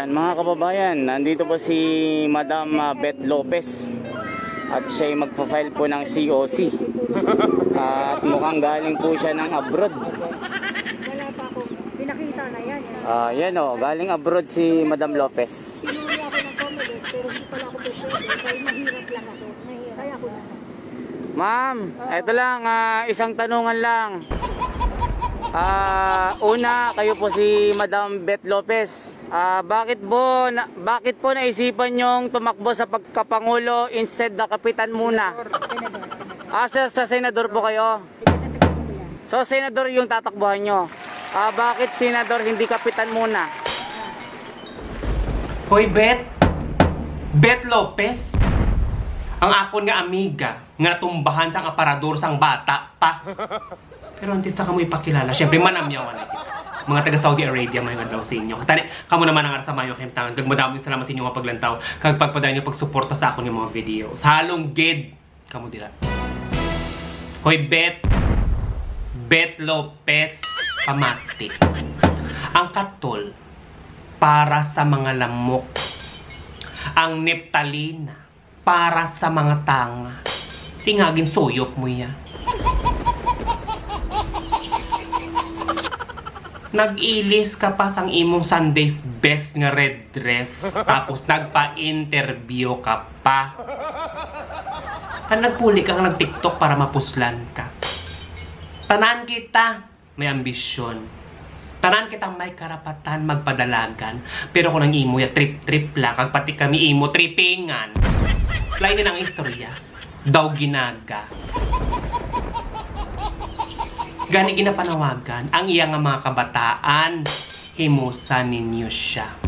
Yan mga kababayan, nandito po si Madam Beth Lopez at siya ay magpa-file po ng COC. At mukhang galing po siya ng abroad. Wala pa akong pinakita na yan. Yan o, galing abroad si Madam Lopez. Pinuli ako ng Comelec pero hindi pala ako pwede dahil mahirap lang ako. Kaya ako nasa. Ma'am, eto lang, isang tanungan lang. Una, kayo po si Madam Beth Lopez. Bakit po naisipan nyong tumakbo sa pagkapangulo instead na kapitan muna? Senador. Sa senador po kayo? Sasagutin ko yan. So senador yung tatakbuhan nyo. Bakit senador hindi kapitan muna? Hoy Beth Lopez. Ang akon nga amiga nga natumbahan sang aparador sang bata pa. Pero antes na kamo ipakilala, syempre manamyawan na mga taga Saudi Arabia may nga daw sa inyo. Tani, kamo naman ang arsa mayo kayong tangan. Madaming salamat sa inyo nga paglantaw. Kag pagpadayon niyo pagsuporta sa akon yung mga video. Sa halong gid kamo dira. Hoy Beth Lopez pamati. Ang katol para sa mga lamok. Ang neptalina para sa mga tanga. Tingagin suyop mo ya. Nag-ilis ka pa sang imong Sunday's best nga red dress. Tapos nagpa-interview ka pa. Nagpuli ka nga nag-TikTok para mapuslan ka. Tanan kita may ambisyon. Tanan kita may karapatan magpadalagan. Pero kung ang imo ya trip-trip lang, kag pati kami imo trippingan. Lain din ang istorya. Daw ginaga. Gani ginapanawagan ang iyang mga kabataan, himusan ninyo siya.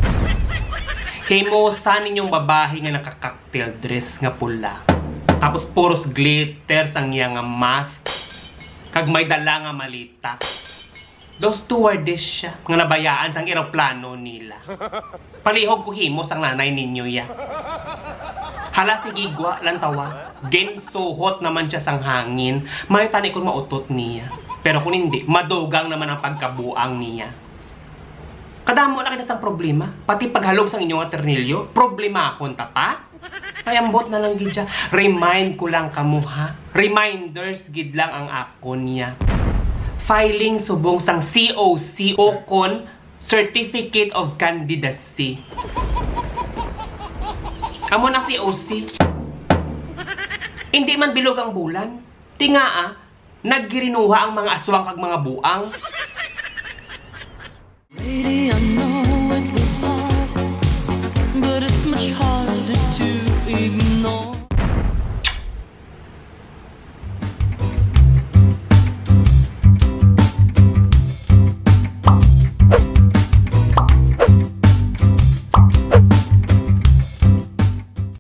Himusan ninyong babae nga naka-cocktail dress nga pula. Tapos puros glitters ang iyang mask. Kag may dala nga malita. Dos stewardess siya nga nabayaan sang eroplano nila. Palihog ko himos ang nanay ninyo ya. Hala si Gigwa lang tawa. Gensuhot naman siya sang hangin. May tani kung mautot niya. Pero kung hindi, madugang naman ang pagkabuang niya. Kadamo na kita sang problema. Pati paghalog sang inyong aternilyo, problema akong tapa. Kayambot na lang gid siya. Remind ko lang kamo ha. Reminders gid lang ang akon niya. Filing subong sang COC o kon Certificate of Candidacy. Amo na COC. Hindi man bilog ang bulan. Tingaa, naggirinuha ang mga aswang kag mga buang.